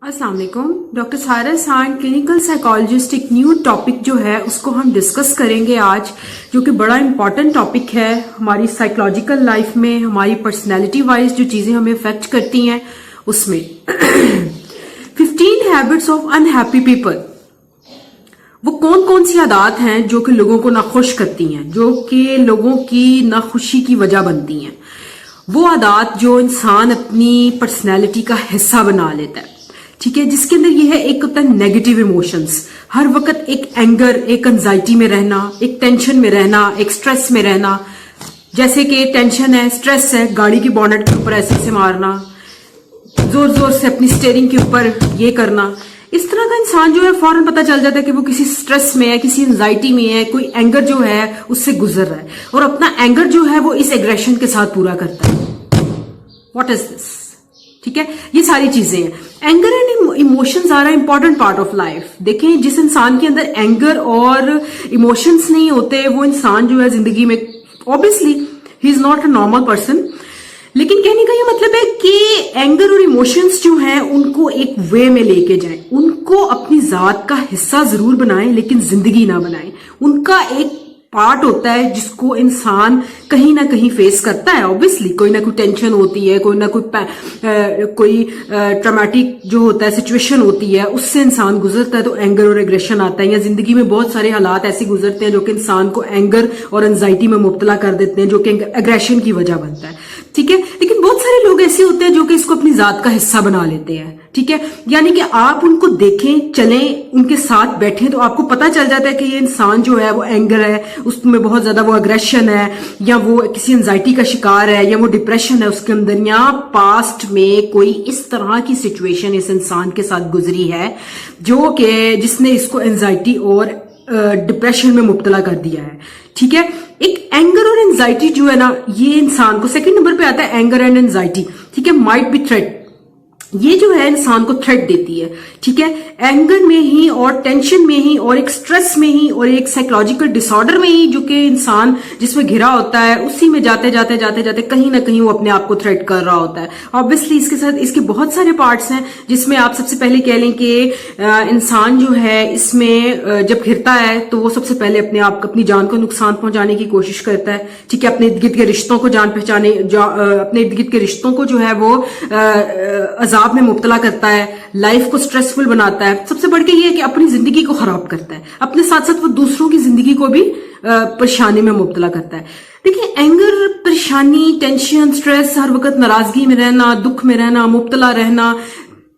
अस्सलाम वालेकुम। डॉक्टर सारा साइन क्लिनिकल साइकोलॉजिस्ट एक न्यू टॉपिक जो है उसको हम डिस्कस करेंगे आज, जो कि बड़ा इंपॉर्टेंट टॉपिक है हमारी साइकोलॉजिकल लाइफ में, हमारी पर्सनैलिटी वाइज जो चीजें हमें अफेक्ट करती हैं उसमें 15 हैबिट्स ऑफ अनहैप्पी पीपल। वो कौन कौन सी आदत हैं जो कि लोगों को नाखुश करती हैं, जो कि लोगों की नाखुशी की वजह बनती हैं। वो आदत जो इंसान अपनी पर्सनैलिटी का हिस्सा बना लेता है, ठीक है, जिसके अंदर ये है, एक होता है नेगेटिव इमोशंस, हर वक्त एक एंगर, एक एंजाइटी में रहना, एक टेंशन में रहना, एक स्ट्रेस में रहना। जैसे कि टेंशन है, स्ट्रेस है, गाड़ी की बॉनेट के ऊपर ऐसे से मारना, जोर जोर से अपनी स्टीयरिंग के ऊपर ये करना, इस तरह का इंसान जो है फौरन पता चल जाता है कि वो किसी स्ट्रेस में है, किसी एंजाइटी में है, कोई एंगर जो है उससे गुजर रहा है और अपना एंगर जो है वो इस एग्रेशन के साथ पूरा करता है। What is this? ठीक है, ये सारी चीजें हैं। Anger and emotions are important part of life. देखें, जिस इंसान के अंदर एंगर और इमोशंस नहीं होते वो इंसान जो है जिंदगी में obviously he is not a normal person. लेकिन कहने का ये मतलब है कि एंगर और इमोशंस जो हैं उनको एक वे में लेके जाएं, उनको अपनी जात का हिस्सा जरूर बनाएं लेकिन जिंदगी ना बनाएं। उनका एक पार्ट होता है जिसको इंसान कहीं ना कहीं फेस करता है। ऑब्वियसली कोई ना कोई टेंशन होती है, कोई ना कोई ट्रॉमेटिक जो होता है सिचुएशन होती है, उससे इंसान गुजरता है तो एंगर और एग्रेशन आता है। या जिंदगी में बहुत सारे हालात ऐसे गुजरते हैं जो कि इंसान को एंगर और एंजाइटी में मुब्तला कर देते हैं, जो कि एग्रेशन की वजह बनता है। ठीक है, लेकिन बहुत सारे लोग ऐसे होते हैं जो कि इसको अपनी जात का हिस्सा बना लेते हैं। ठीक है, यानी कि आप उनको देखें, चलें, उनके साथ बैठें तो आपको पता चल जाता है कि ये इंसान जो है वो एंगर है, उसमें बहुत ज्यादा वो अग्रेशन है, या वो किसी एंजाइटी का शिकार है, या वो डिप्रेशन है उसके अंदर, या पास्ट में कोई इस तरह की सिचुएशन इस इंसान के साथ गुजरी है जो कि जिसने इसको एंजाइटी और डिप्रेशन में मुब्तला कर दिया है। ठीक है, एक एंगर और एंजाइटी जो है ना, ये इंसान को सेकंड नंबर पे आता है एंगर एंड एंजाइटी। ठीक है, माइट बी थ्रेट, ये जो है इंसान को थ्रेट देती है। ठीक है, एंगर में ही और टेंशन में ही और एक स्ट्रेस में ही और एक साइकोलॉजिकल डिसऑर्डर में ही जो कि इंसान जिसमें घिरा होता है, उसी में जाते जाते जाते जाते कहीं ना कहीं वो अपने आप को थ्रेट कर रहा होता है। ऑब्वियसली इसके साथ इसके बहुत सारे पार्ट्स हैं, जिसमें आप सबसे पहले कह लें कि इंसान जो है इसमें जब घिरता है तो वो सबसे पहले अपने आप अपनी जान को नुकसान पहुंचाने की कोशिश करता है। ठीक है, अपने इर्द गिर्द के रिश्तों को अपने इर्द गिर्द के रिश्तों को जो है वो अजाब में मुब्तला करता है, लाइफ को स्ट्रेसफुल बनाता है। सबसे बढ़ के ये है कि अपनी जिंदगी को खराब करता है, अपने साथ साथ वो दूसरों की जिंदगी को भी परेशानी में मुब्तला करता है। देखिए, एंगर, परेशानी, टेंशन, स्ट्रेस, हर वक्त नाराजगी में रहना, दुख में रहना, मुब्तला रहना,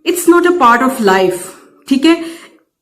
it's not a part of life. ठीक है,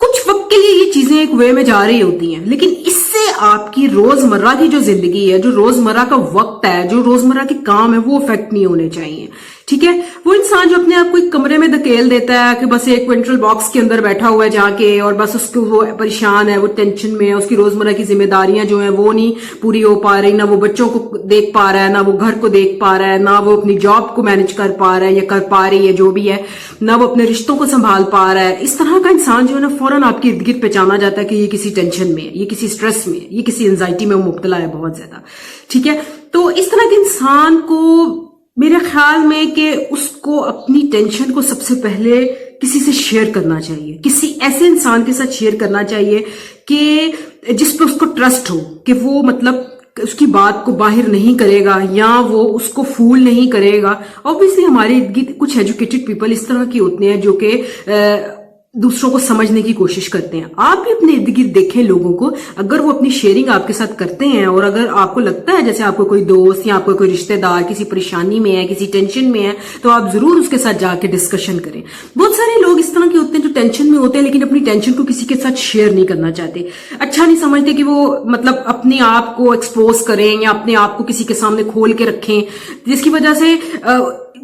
कुछ वक्त के लिए ये चीजें एक वे में जा रही होती हैं, लेकिन इससे आपकी रोजमर्रा की जो जिंदगी है, जो रोजमर्रा का वक्त है, जो रोजमर्रा के काम है, वो इफेक्ट नहीं होने चाहिए। ठीक है, वो इंसान जो अपने आप को एक कमरे में धकेल देता है कि बस एक क्विंटल बॉक्स के अंदर बैठा हुआ है जाके, और बस उसको वो परेशान है, वो टेंशन में है, उसकी रोजमर्रा की जिम्मेदारियां जो है वो नहीं पूरी हो पा रही, ना वो बच्चों को देख पा रहा है, ना वो घर को देख पा रहा है, ना वो अपनी जॉब को मैनेज कर पा रहा है या कर पा रही है जो भी है, ना वो अपने रिश्तों को संभाल पा रहा है। इस तरह का इंसान जो है ना फौरन आपके इर्द गिर्द पहचाना जाता है कि ये किसी टेंशन में, ये किसी स्ट्रेस में, ये किसी एंजाइटी में मुब्तला है बहुत ज्यादा। ठीक है, तो इस तरह के इंसान को मेरे ख्याल में कि उसको अपनी टेंशन को सबसे पहले किसी से शेयर करना चाहिए, किसी ऐसे इंसान के साथ शेयर करना चाहिए कि जिस पे उसको ट्रस्ट हो, कि वो मतलब उसकी बात को बाहर नहीं करेगा या वो उसको फूल नहीं करेगा। ऑब्वियसली हमारे इर्द गिर्द कुछ एजुकेटेड पीपल इस तरह के होते हैं जो कि दूसरों को समझने की कोशिश करते हैं। आप भी अपने इर्द गिर्द देखें लोगों को, अगर वो अपनी शेयरिंग आपके साथ करते हैं और अगर आपको लगता है जैसे आपको कोई दोस्त या आपको कोई रिश्तेदार किसी परेशानी में है, किसी टेंशन में है, तो आप जरूर उसके साथ जाके डिस्कशन करें। बहुत सारे लोग इस तरह के होते हैं जो टेंशन में होते हैं लेकिन अपनी टेंशन को किसी के साथ शेयर नहीं करना चाहते, अच्छा नहीं समझते कि वो मतलब अपने आप को एक्सपोज करें या अपने आप को किसी के सामने खोल के रखें, जिसकी वजह से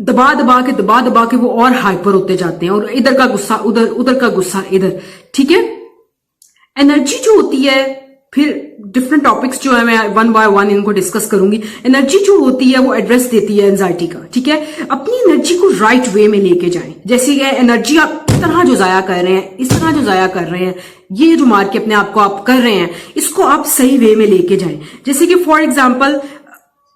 दबा दबा के वो और हाइपर होते जाते हैं, और इधर का गुस्सा उधर, उधर का गुस्सा इधर। ठीक है, एनर्जी जो होती है, फिर डिफरेंट टॉपिक्स जो है मैं वन बाय वन इनको डिस्कस करूंगी। एनर्जी जो होती है वो एड्रेस देती है एंजाइटी का। ठीक है, अपनी एनर्जी को राइट वे में लेके जाएं। जैसे कि एनर्जी आप इस तरह जो जाया कर रहे हैं, इस तरह जो जाया कर रहे हैं, ये जो मार के अपने आप को आप कर रहे हैं, इसको आप सही वे में लेके जाएं। जैसे कि for example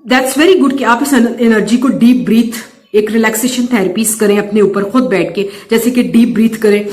that's very good कि आप इस एनर्जी को डीप ब्रीथ ایک ریلیکسیشن تھراپیز کریں اپنے اوپر خود بیٹھ کے, جیسے کہ ڈیپ بریتھ کریں.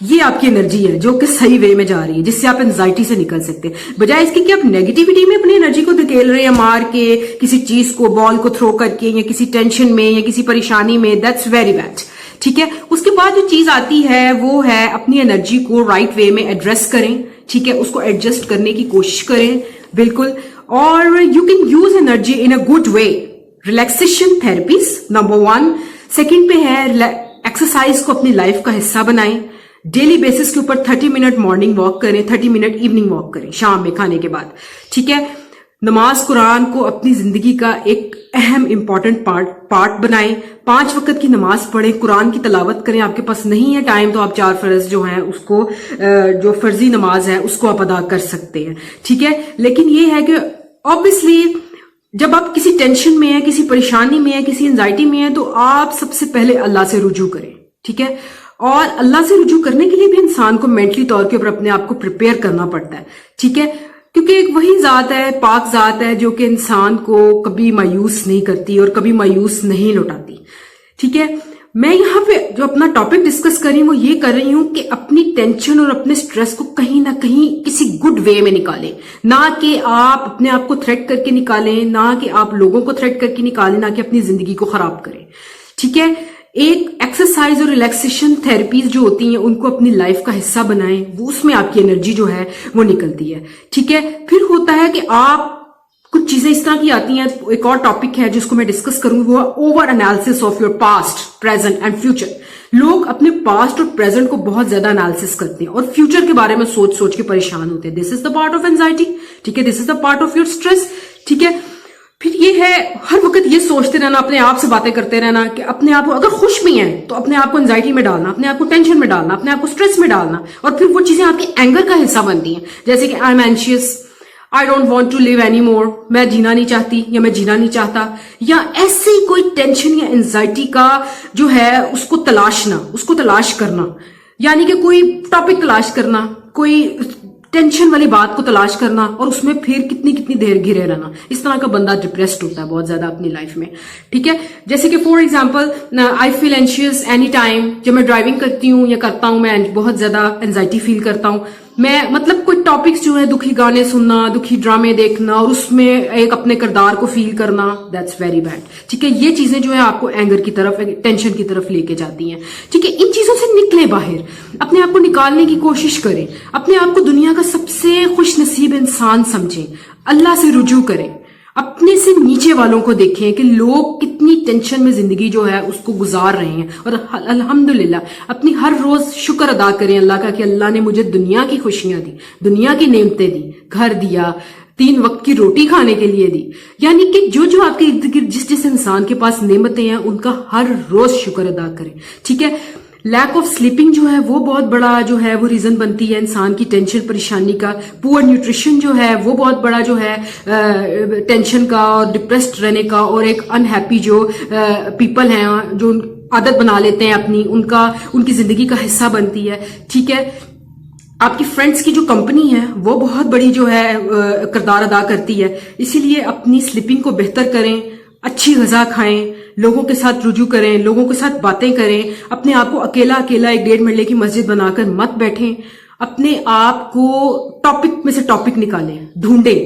یہ آپ کی انرجی ہے جو کہ صحیح وے میں جا رہی ہے, جس سے آپ انزائٹی سے نکل سکتے ہیں, بجائے اس کے کہ آپ نیگیٹیوٹی میں اپنی انرجی کو دھکیل رہے ہیں, مار کے کسی چیز کو, بال کو تھرو کر کے, یا کسی ٹینشن میں یا کسی پریشانی میں. That's very bad. ٹھیک ہے, اس کے بعد جو چیز آتی ہے وہ ہے اپنی انرجی کو رائٹ وے میں ایڈریس کریں. ٹھیک ہے, اس کو ایڈجسٹ کرنے کی کوشش کریں بالکل. اور you can use energy in a good way. Relaxation therapies number 1. Second پہ ہے ایکسرسائز کو اپنی لائف کا حصہ بنائیں. ڈیلی بیسس کے اوپر 30 منٹ مارننگ واک کریں, 30 منٹ ایوننگ واک کریں شام میں کھانے کے بعد. ٹھیک ہے, نماز قرآن کو اپنی زندگی کا ایک اہم امپورٹنٹ پارٹ بنائیں. 5 وقت کی نماز پڑھیں, قرآن کی تلاوت کریں. آپ کے پاس نہیں ہے ٹائم تو آپ 4 فرض جو ہیں اس کو, جو فرضی نماز ہے اس کو آپ ادا کر سکتے ہیں. ٹھیک ہے, لیکن یہ ہے کہ obviously جب آپ کسی ٹینشن میں ہیں, کسی پریشانی میں ہیں, کسی انزائٹی میں ہیں, تو آپ سب سے پہلے اللہ سے رجوع کریں. ٹھیک ہے, اور اللہ سے رجوع کرنے کے لیے بھی انسان کو مینٹلی طور کے اوپر اپنے آپ کو پریپیئر کرنا پڑتا ہے. ٹھیک ہے, کیونکہ ایک وہی ذات ہے, پاک ذات ہے, جو کہ انسان کو کبھی مایوس نہیں کرتی اور کبھی مایوس نہیں لوٹاتی. ٹھیک ہے, میں یہاں پہ جو اپنا ٹاپک ڈسکس کر رہی ہوں وہ یہ کر رہی ہوں کہ اپنی ٹینشن اور اپنے سٹریس کو کہیں نہ کہیں کسی گڈ وے میں نکالیں, نہ کہ آپ اپنے آپ کو تھریٹ کر کے نکالیں, نہ کہ آپ لوگوں کو تھریٹ کر کے نکالیں, نہ کہ اپنی زندگی کو خراب کریں. ٹھیک ہے, ایک ایکسرسائز اور ریلیکسیشن تھراپیز جو ہوتی ہیں ان کو اپنی لائف کا حصہ بنائیں, وہ اس میں آپ کی انرجی جو ہے وہ نکلتی ہے. ٹھیک ہے, پھر ہوتا ہے کہ آپ کچھ چیزیں اس طرح کی آتی ہیں. ایک اور ٹاپک ہے جس کو میں ڈسکس کروں گی, وہ over analysis of your past, present and future. لوگ اپنے پاسٹ اور پریزنٹ کو بہت زیادہ انالیسس کرتے ہیں اور فیوچر کے بارے میں سوچ سوچ کے پریشان ہوتے ہیں. This is the part of anxiety. ٹھیک ہے, this is the part of your stress. ٹھیک ہے, پھر یہ ہے ہر وقت یہ سوچتے رہنا, اپنے آپ سے باتیں کرتے رہنا کہ اپنے آپ کو, اگر خوش بھی ہیں تو اپنے آپ کو انزائٹی میں ڈالنا, اپنے آپ کو ٹینشن میں ڈالنا, اپنے آپ کو اسٹریس میں ڈالنا, اور پھر وہ چیزیں آپ کے اینگر کا حصہ بنتی ہیں. جیسے کہ I am anxious, I don't want to live anymore, میں جینا نہیں چاہتی یا میں جینا نہیں چاہتا, یا ایسے ہی کوئی ٹینشن یا انزائٹی کا جو ہے اس کو تلاشنا, اس کو تلاش کرنا, یعنی کہ کوئی ٹاپک تلاش کرنا, کوئی ٹینشن والی بات کو تلاش کرنا, اور اس میں پھر کتنی دیر گھرے رہنا. اس طرح کا بندہ ڈپریسڈ ہوتا ہے بہت زیادہ اپنی لائف میں. ٹھیک ہے, جیسے کہ for example I feel anxious any time. جب میں ڈرائیونگ کرتی ہوں یا کرتا ہوں میں بہت زیادہ انزائٹی فیل کرتا ہوں. میں مطلب کوئی ٹاپکس جو ہے, دکھی گانے سننا, دکھی ڈرامے دیکھنا, اور اس میں ایک اپنے کردار کو فیل کرنا, دیٹس ویری بیڈ. ٹھیک ہے, یہ چیزیں جو ہے آپ کو اینگر کی طرف, ٹینشن کی طرف لے کے جاتی ہیں. ٹھیک ہے, ان چیزوں سے نکلیں باہر, اپنے آپ کو نکالنے کی کوشش کریں, اپنے آپ کو دنیا کا سب سے خوش نصیب انسان سمجھیں, اللہ سے رجوع کریں, اپنے سے نیچے والوں کو دیکھیں کہ لوگ کتنی ٹینشن میں زندگی جو ہے اس کو گزار رہے ہیں, اور الحمدللہ اپنی ہر روز شکر ادا کریں اللہ کا کہ اللہ نے مجھے دنیا کی خوشیاں دی, دنیا کی نعمتیں دی, گھر دیا, 3 وقت کی روٹی کھانے کے لیے دی. یعنی کہ جو آپ کے ارد گرد جس انسان کے پاس نعمتیں ہیں ان کا ہر روز شکر ادا کریں. ٹھیک ہے, لیک آف سلیپنگ جو ہے وہ بہت بڑا جو ہے وہ ریزن بنتی ہے انسان کی ٹینشن پریشانی کا. پور نیوٹریشن جو ہے وہ بہت بڑا جو ہے ٹینشن کا اور ڈپریسڈ رہنے کا, اور ایک انہیپی جو پیپل ہیں جو عادت بنا لیتے ہیں اپنی, ان کی زندگی کا حصہ بنتی ہے. ٹھیک ہے, آپ کی فرینڈس کی جو کمپنی ہے وہ بہت بڑی جو ہے کردار ادا کرتی ہے. اسی لیے اپنی سلیپنگ کو بہتر کریں, اچھی غذا کھائیں, لوگوں کے ساتھ رجوع کریں, لوگوں کے ساتھ باتیں کریں. اپنے آپ کو اکیلا 1.5 مرلے کی مسجد بنا کر مت بیٹھیں. اپنے آپ کو ٹاپک میں سے ٹاپک نکالیں, ڈھونڈیں,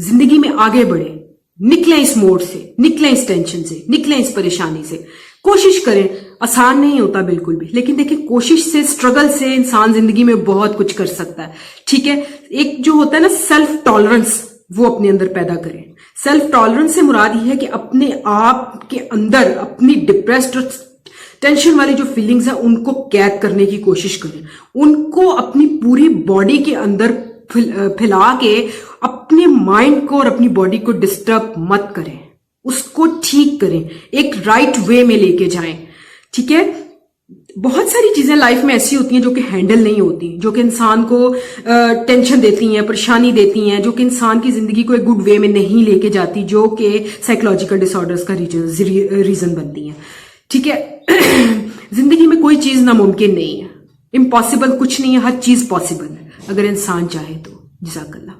زندگی میں آگے بڑھیں, نکلیں اس موڈ سے, نکلیں اس ٹینشن سے, نکلیں اس پریشانی سے. کوشش کریں, آسان نہیں ہوتا بالکل بھی, لیکن دیکھیں کوشش سے, اسٹرگل سے انسان زندگی میں بہت کچھ کر سکتا ہے. ٹھیک ہے, ایک جو ہوتا ہے نا سیلف ٹالرنس, وہ اپنے اندر پیدا کریں. سیلف ٹالرنس سے مراد یہ ہے کہ اپنے آپ کے اندر اپنی ڈپریسڈ اور ٹینشن والی جو فیلنگز ہیں ان کو قید کرنے کی کوشش کریں, ان کو اپنی پوری باڈی کے اندر پھیلا کے اپنے مائنڈ کو اور اپنی باڈی کو ڈسٹرب مت کریں, اس کو ٹھیک کریں, ایک رائٹ وے میں لے کے جائیں. ٹھیک ہے, بہت ساری چیزیں لائف میں ایسی ہوتی ہیں جو کہ ہینڈل نہیں ہوتی, جو کہ انسان کو ٹینشن دیتی ہیں, پریشانی دیتی ہیں, جو کہ انسان کی زندگی کو ایک گڈ وے میں نہیں لے کے جاتی, جو کہ سائیکولوجیکل ڈس آرڈرز کا ریزن بنتی ہیں. ٹھیک ہے, زندگی میں کوئی چیز ناممکن نہیں ہے, امپاسبل کچھ نہیں ہے, ہر چیز پاسبل ہے اگر انسان چاہے تو. جزاک اللہ.